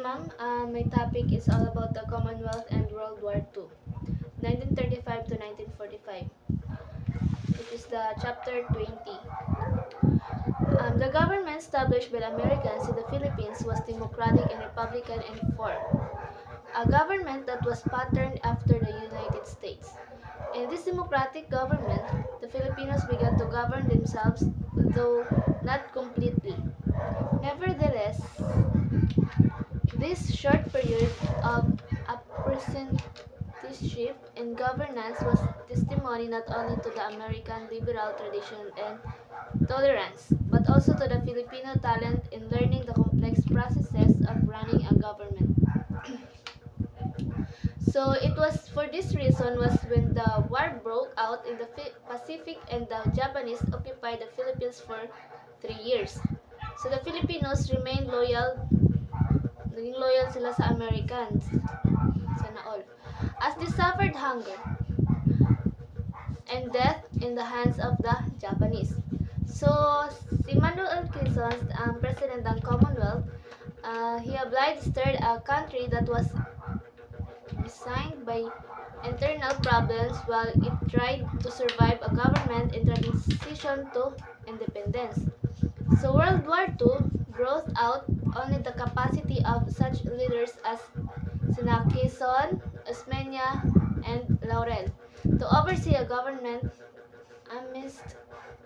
ma'am. My topic is all about the Commonwealth and World War II, 1935 to 1945. It is the chapter 20. The government established by the Americans in the Philippines was democratic and republican in form, a government that was patterned after the United States. In this democratic government, the Filipinos began to govern themselves, though not completely. Nevertheless, this short period of apprenticeship and governance was testimony not only to the American liberal tradition and tolerance, but also to the Filipino talent in learning the complex processes of running a government. So it was for this reason was when the war broke out in the Pacific and the Japanese occupied the Philippines for 3 years. So the Filipinos remained naging loyal sila sa Americans. Sana all. As they suffered hunger and death in the hands of the Japanese. So, si Manuel Quezon, ang president ng Commonwealth, he obliged to start a country that was designed by internal problems while it tried to survive a government in transition to independence. So World War II brought out only the capacity of such leaders as Sina Quezon, Osmeña, and Laurel to oversee a government amidst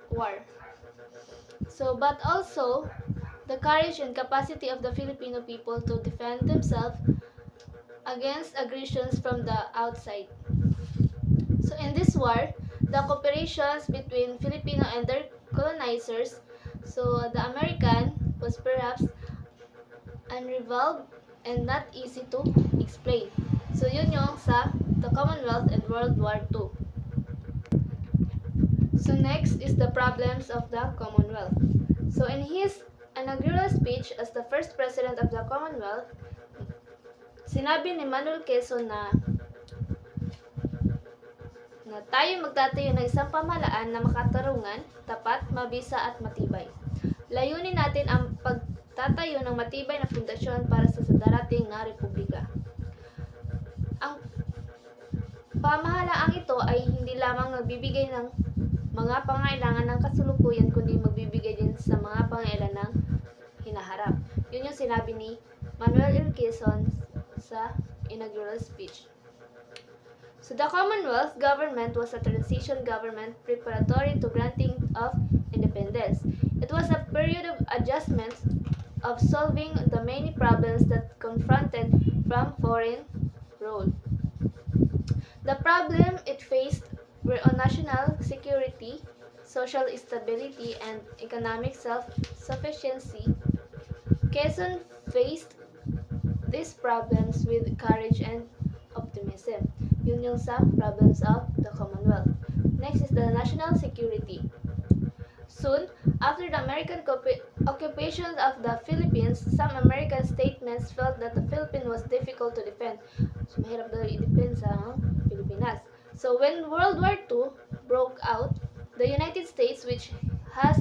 war. So, but also the courage and capacity of the Filipino people to defend themselves against aggressions from the outside. So in this war, the cooperations between Filipino and their colonizers, so the American was perhaps unrivaled and not easy to explain. So yun yung sa the Commonwealth and World War II. So next is the problems of the Commonwealth. So in his inaugural speech as the first president of the Commonwealth, sinabi ni Manuel Quezon na tayo magtatayo ng isang pamahalaan na makatarungan, tapat, mabisa at matibay. Layunin natin ang pagtatayo ng matibay na pundasyon para sa darating na republika. Ang pamahalaang ito ay hindi lamang nagbibigay ng mga pangailangan ng kasalukuyan, kundi magbibigay din sa mga pangailangan ng hinaharap. Yun yung sinabi ni Manuel L. Quezon sa inaugural speech. So the Commonwealth government was a transition government preparatory to granting of independence. It was a period of adjustments of solving the many problems that confronted from foreign rule. The problem it faced were on national security, social stability, and economic self-sufficiency. Quezon faced these problems with courage and optimism. Yun yung sa problems of the Commonwealth. Next is the national security. Soon, after the American occupation of the Philippines, some American statements felt that the Philippines was difficult to defend. So, mahirap daw i-defend sa Pilipinas. So, when World War II broke out, the United States, which has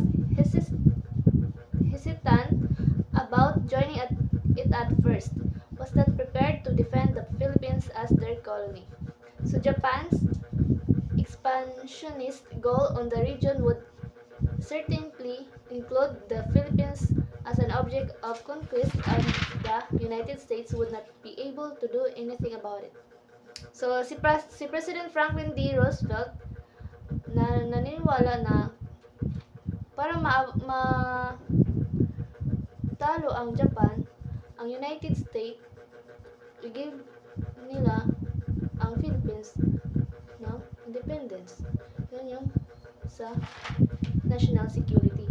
hesitant about joining it at first, was not prepared to defend the Philippines as their colony. So Japan's expansionist goal on the region would certainly include the Philippines as an object of conquest, and the United States would not be able to do anything about it. So si President Franklin D. Roosevelt naniniwala na para talo ang Japan, ang United States i-give nila ang Philippines ng independence. Yun yung sa national security.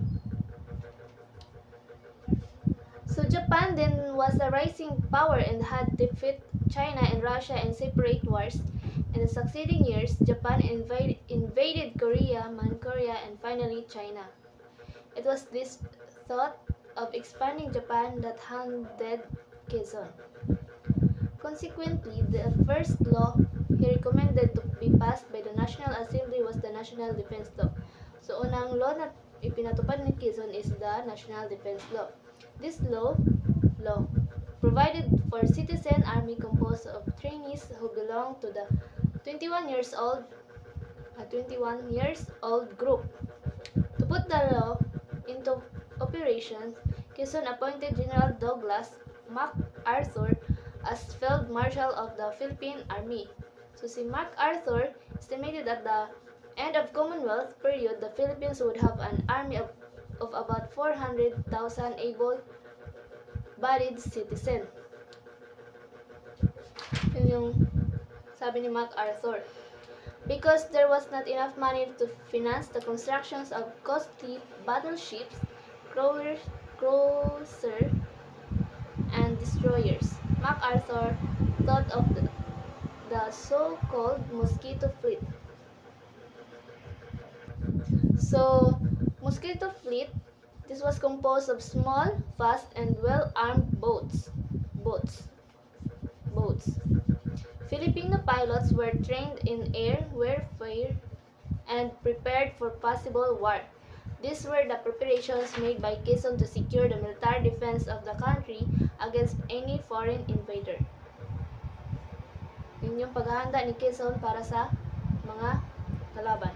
So Japan then was a rising power and had defeated China and Russia in separate wars. In the succeeding years, Japan invaded Korea, Manchuria, and finally China. It was this thought of expanding Japan that hounded Quezon. Consequently, the first law he recommended to be passed by the National Assembly was the National Defense Law. So, unang law na ipinatupad ni Quezon is the National Defense Law. This law provided for citizen army composed of trainees who belonged to the 21 years old group. To put the law into operation, Quezon appointed General Douglas MacArthur as Field Marshal of the Philippine Army. So si MacArthur estimated at the end of Commonwealth period, the Philippines would have an army of about 400,000 able-bodied citizens. Yun yung sabi ni MacArthur. Because there was not enough money to finance the constructions of costly battleships, cruisers, and destroyers, MacArthur thought of the so-called Mosquito Fleet. So, Mosquito Fleet, this was composed of small, fast, and well-armed boats. Filipino pilots were trained in air warfare and prepared for possible war. These were the preparations made by Quezon to secure the military defense of the country against any foreign invader. Yun yung paghahanda ni Quezon para sa mga kalaban.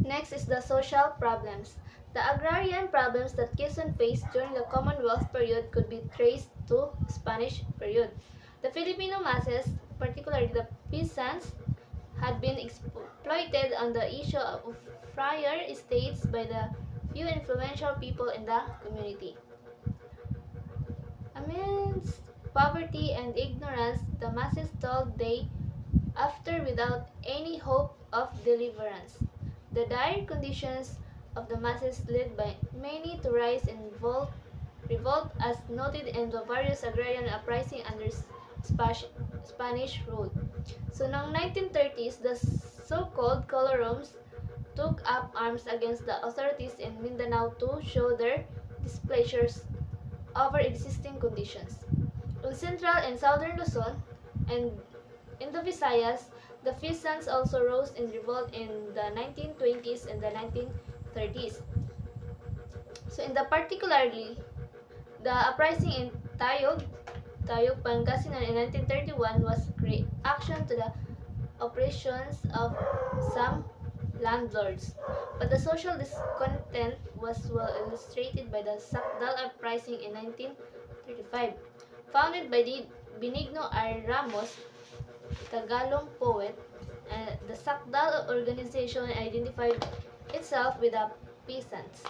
Next is the social problems. The agrarian problems that Quezon faced during the Commonwealth period could be traced to Spanish period. The Filipino masses, particularly the peasants, had been exploited on the issue of friar estates by the few influential people in the community. Amidst poverty and ignorance, the masses toiled day after without any hope of deliverance. The dire conditions of the masses led by many to rise and revolt as noted in the various agrarian uprisings under Spanish rule. So, noong 1930s, the so-called colorums took up arms against the authorities in Mindanao to show their displeasures over existing conditions. In central and southern Luzon and in the Visayas, the peasants also rose in revolt in the 1920s and the 1930s. So, in the particularly, the uprising in Tayog, Pangasinan in 1931 was reaction to the operations of some landlords. But the social discontent was well illustrated by the Sakdal uprising in 1935. Founded by Benigno R. Ramos, Tagalog poet, the Sakdal organization identified itself with the peasants.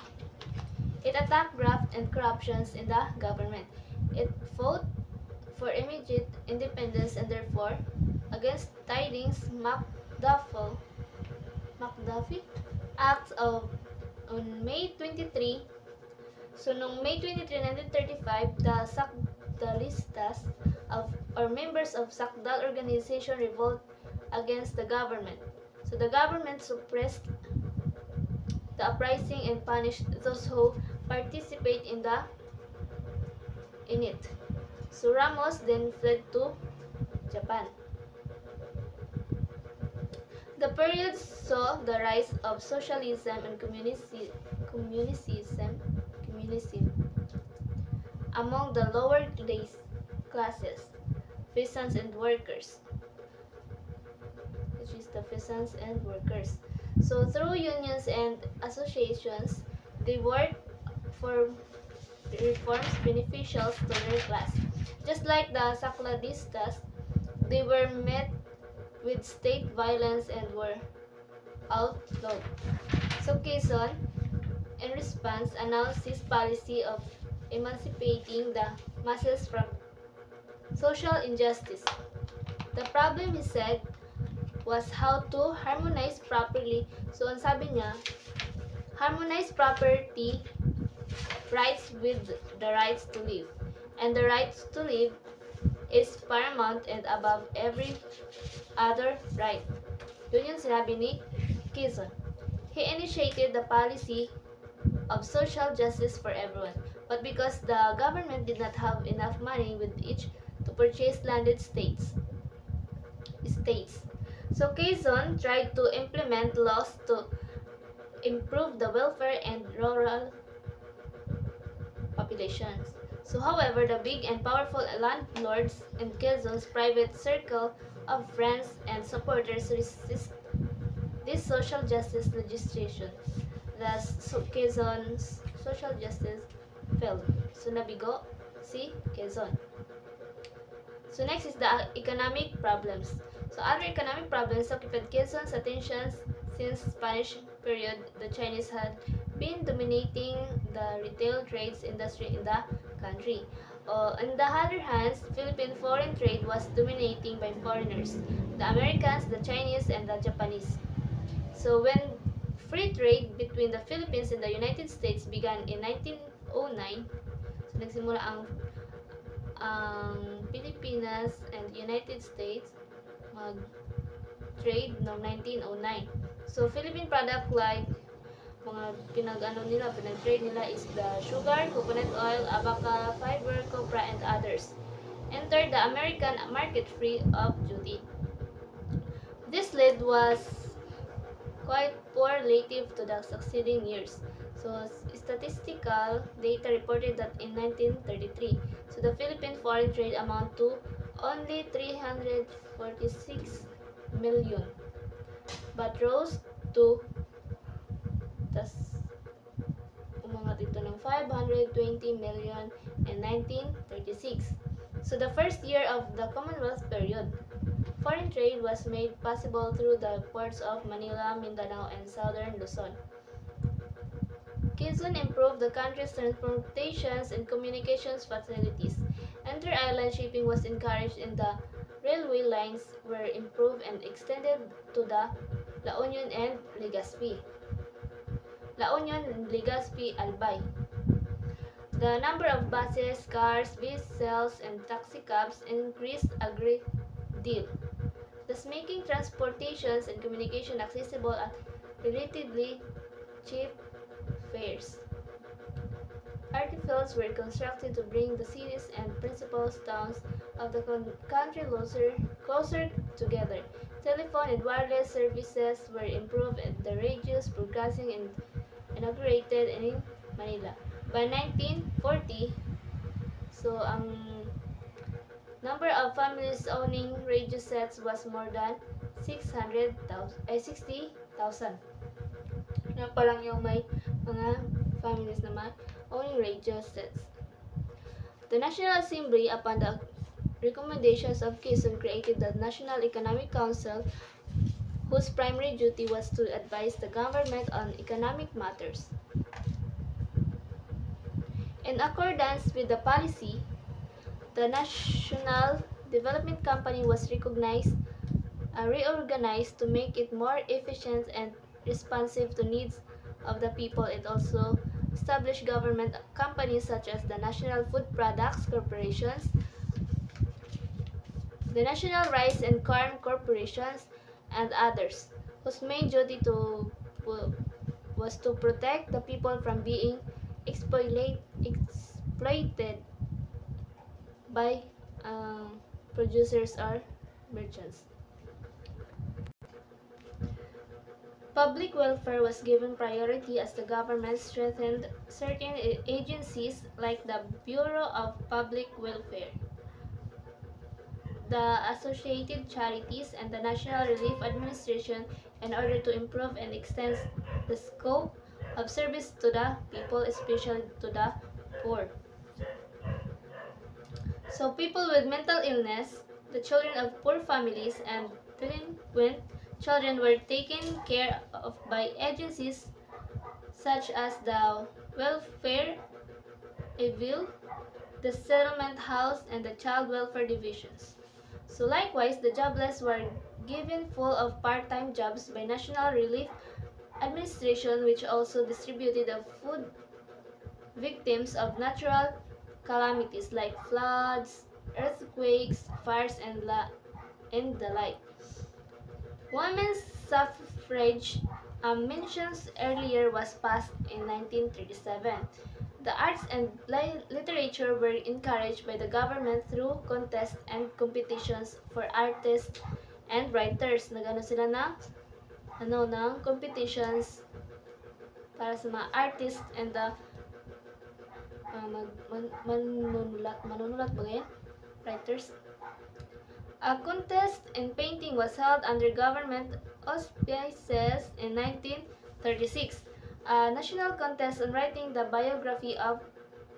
It attacked graft and corruptions in the government. It fought for immediate independence and therefore against Tidings McDuffie Acts on May 23. So, noong May 23, 1935, the Sakdalistas or members of Sakdal organization revolt against the government. So, the government suppressed the uprising and punished those who participate in it. So, Ramos then fled to Japan. The period saw the rise of socialism and communism among the lower classes, peasants and workers, which is the peasants and workers. So, through unions and associations, they worked for reforms beneficial to their class. Just like the Sakdalistas, they were met with state violence and were outlawed. So, Quezon, in response, announced his policy of emancipating the masses from social injustice. The problem, he said, was how to harmonize properly. So, ang sabi niya, harmonize property rights with the rights to live. And the rights to live is paramount and above every other right. Yun yung sinabi ni Quezon. He initiated the policy of social justice for everyone. But because the government did not have enough money with each to purchase landed estates. So Quezon tried to implement laws to improve the welfare and rural populations. So however, the big and powerful landlords in Quezon's private circle of friends and supporters resist this social justice legislation. Thus, Quezon's social justice failed. So nabigo si Quezon. So next is the economic problems. So other economic problems occupied Quezon's attention since Spanish period. The Chinese had been dominating the retail trades industry in the country. On the other hand, Philippine foreign trade was dominating by foreigners, the Americans, the Chinese, and the Japanese. So when free trade between the Philippines and the United States began in 1909, so nagsimula ang Pilipinas and United States mag-trade noong 1909. So Philippine product like mga pinag-trade nila is the sugar, coconut oil, abaca, fiber, copra, and others. Entered the American market free of duty. This lead was quite poor relative to the succeeding years. So, statistical data reported that in 1933, so the Philippine foreign trade amount to only 346 million, but rose to umangat ito ng 520 million in 1936. So, the first year of the Commonwealth period, foreign trade was made possible through the ports of Manila, Mindanao, and southern Luzon. Quezon improved the country's transportations and communications facilities. Inter-island shipping was encouraged and the railway lines were improved and extended to the La Union and Legazpi. La Union, Legazpi, Albay. The number of buses, cars, vehicles, and taxicabs increased a great deal, thus making transportations and communication accessible at relatively cheap fares. Artifields were constructed to bring the cities and principal towns of the country closer together. Telephone and wireless services were improved and the radios broadcasting inaugurated in Manila. By 1940, so ang number of families owning radio sets was more than 60,000. Yan pa lang yung may mga families naman owning radio sets. The National Assembly, upon the recommendations of Quezon, created the National Economic Council, whose primary duty was to advise the government on economic matters. In accordance with the policy, the National Development Company was reorganized to make it more efficient and responsive to needs of the people. It also established government companies such as the National Food Products Corporations, the National Rice and Corn Corporations, and others, whose main duty was to protect the people from being exploited by producers or merchants. Public welfare was given priority as the government strengthened certain agencies like the Bureau of Public Welfare, the Associated Charities, and the National Relief Administration in order to improve and extend the scope of service to the people, especially to the poor. So people with mental illness, the children of poor families, and delinquent children were taken care of by agencies such as the Welfare Evil, the Settlement House, and the Child Welfare Divisions. So likewise, the jobless were given full of part-time jobs by National Relief Administration, which also distributed the food victims of natural calamities like floods, earthquakes, fires, and the like. Women's suffrage, mentioned earlier, was passed in 1937. The arts and literature were encouraged by the government through contests and competitions for artists and writers. Nagano sila ng competitions para sa mga artists and the manunulat ba yan? Writers. A contest in painting was held under government auspices in 1936. A national contest on writing the biography of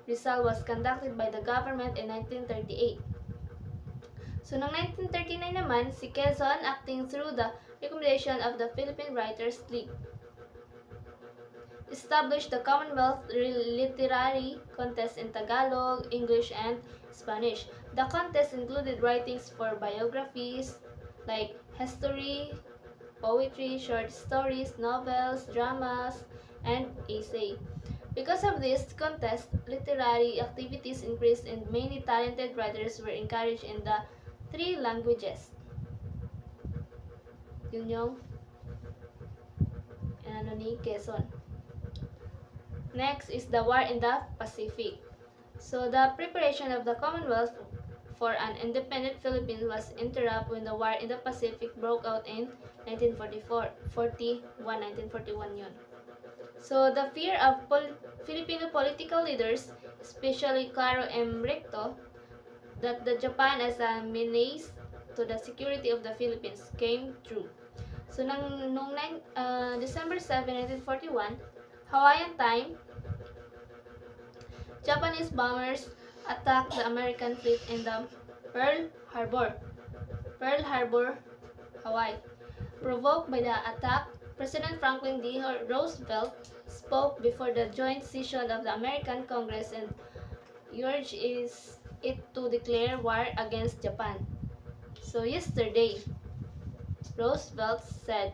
Rizal was conducted by the government in 1938. So, noong 1939 naman, si Quezon, acting through the recommendation of the Philippine Writers League, established the Commonwealth Literary Contest in Tagalog, English, and Spanish. The contest included writings for biographies like history, poetry, short stories, novels, dramas, and essay. Because of this contest, literary activities increased and many talented writers were encouraged in the 3 languages. Yun yung ni Quezon. Next is the war in the Pacific. So the preparation of the Commonwealth for an independent Philippines was interrupted when the war in the Pacific broke out in 1941 yun. So the fear of Filipino political leaders, especially Claro M. Recto, that the Japan as a menace to the security of the Philippines came true. So noong December 7, 1941, Hawaiian time, Japanese bombers attacked the American fleet in the Pearl Harbor, Hawaii. Provoked by the attack, President Franklin D. Roosevelt spoke before the joint session of the American Congress and urged it to declare war against Japan. So yesterday, Roosevelt said,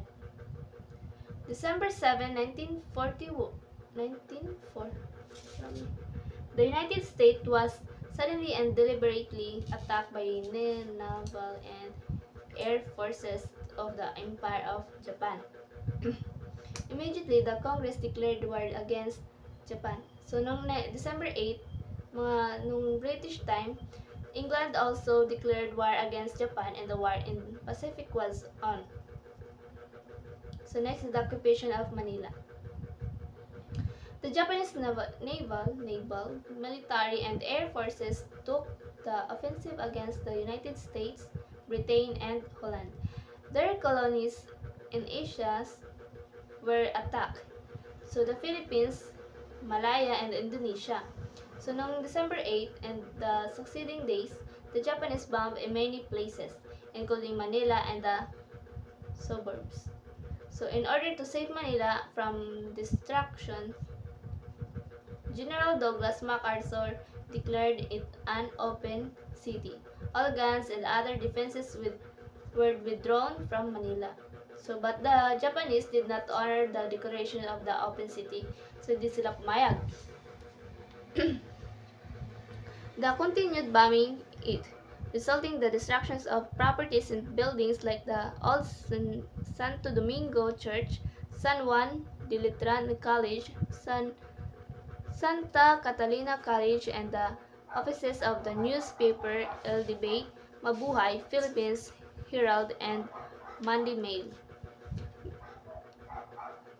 December 7, 1940, the United States was suddenly and deliberately attacked by naval and air forces of the Empire of Japan. Immediately, the Congress declared war against Japan. So, noong December 8, nung British time, England also declared war against Japan and the war in Pacific was on. So, next is the occupation of Manila. The Japanese naval, military, and air forces took the offensive against the United States, Britain, and Holland. Their colonies in Asia were attacked. So the Philippines, Malaya, and Indonesia. So noong December 8 and the succeeding days, the Japanese bombed in many places, including Manila and the suburbs. So in order to save Manila from destruction, General Douglas MacArthur declared it an open city. All guns and other defenses were withdrawn from Manila. So, but the Japanese did not honor the declaration of the open city. So, hindi sila pumayag. The continued bombing it, resulting in the destructions of properties and buildings like the old Santo Domingo Church, San Juan de Letran College, Santa Catalina College, and the offices of the newspaper El Debate, Mabuhay, Philippines, Herald, and Monday Mail.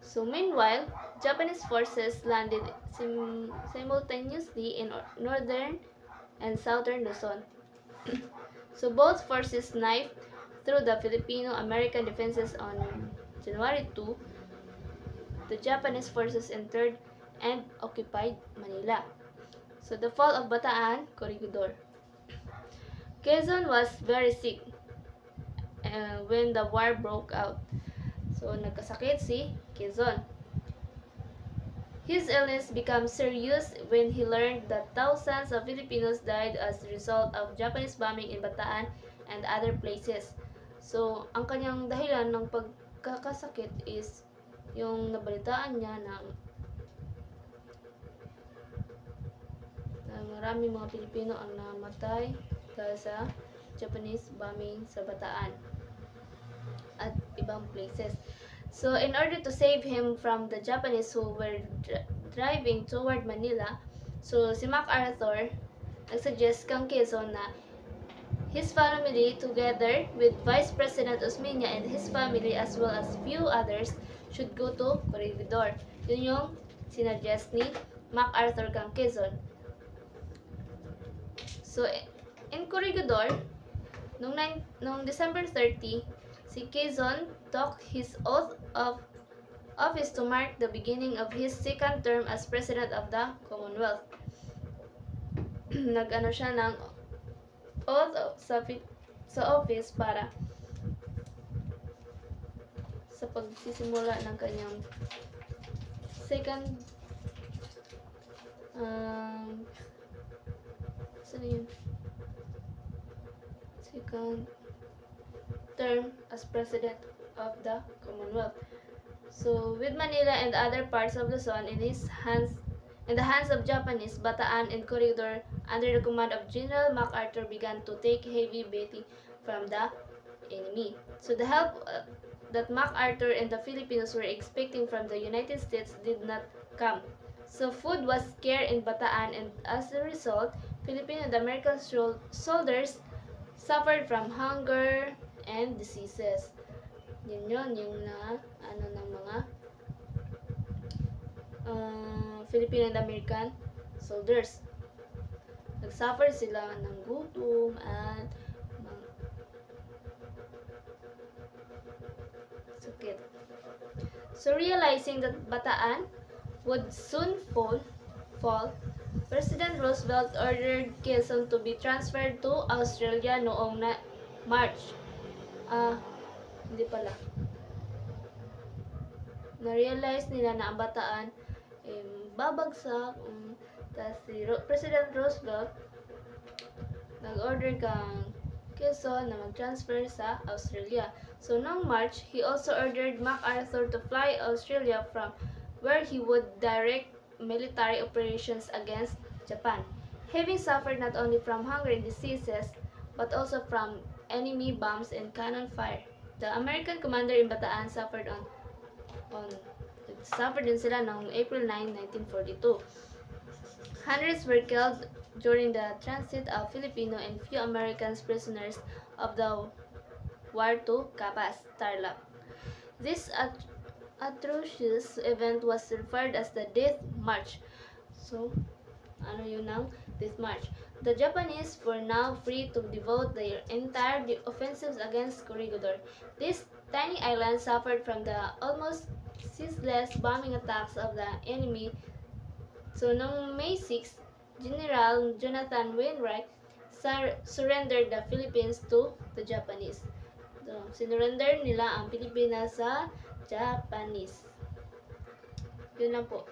So meanwhile, Japanese forces landed simultaneously in northern and southern Luzon. So both forces knifed through the Filipino-American defenses on January 2. The Japanese forces entered and occupied Manila. So the fall of Bataan, Corregidor. Quezon was very sick when the war broke out. So nagkasakit si Quezon. His illness became serious when he learned that thousands of Filipinos died as a result of Japanese bombing in Bataan and other places. So ang kanyang dahilan ng pagkakasakit is yung nabalitaan niya na marami mga Pilipino ang namatay dahil sa Japanese bombing sa Bataan at ibang places. So, in order to save him from the Japanese who were driving toward Manila, so si MacArthur nagsuggest kang Quezon na his family together with Vice President Osmeña and his family as well as few others should go to Corregidor. Yun yung sinuggest ni MacArthur kang Quezon. So, in Corregidor, noong December 30, si Quezon took his oath of office to mark the beginning of his second term as President of the Commonwealth. Nag-ano siya ng oath sa office para sa pagsisimula ng kanyang second saan yun? Second term as President of the Commonwealth. So, with Manila and other parts of Luzon in the hands of Japanese, Bataan and Corregidor under the command of General MacArthur began to take heavy beating from the enemy. So, the help that MacArthur and the Filipinos were expecting from the United States did not come. So, food was scarce in Bataan, and as a result, Filipino and American soldiers suffered from hunger and diseases. Yun yung ng mga Filipino and American soldiers. Nagsuffer sila ng gutom at sakit. So, realizing that Bataan would soon fall, President Roosevelt ordered Quezon to be transferred to Australia noong March. Hindi pala. Na-realize nila na ang Bataan babagsak. Tapos si President Roosevelt nag-order kang Quezon na mag-transfer sa Australia. So, noong March, he also ordered MacArthur to fly Australia from where he would direct military operations against Japan. Having suffered not only from hunger and diseases, but also from enemy bombs and cannon fire. The American commander in Bataan suffered din sila noong April 9, 1942. Hundreds were killed during the transit of Filipino and few Americans prisoners of the war to Capas, Tarlac. This atrocious event was referred as the Death March. So, ano yun ang Death March? The Japanese were now free to devote their entire offensives against Corregidor. This tiny island suffered from the almost ceaseless bombing attacks of the enemy. So, noong May 6, General Jonathan Wainwright surrendered the Philippines to the Japanese. So, sinurrender nila ang Pilipinas sa Japanese. Yun lang po.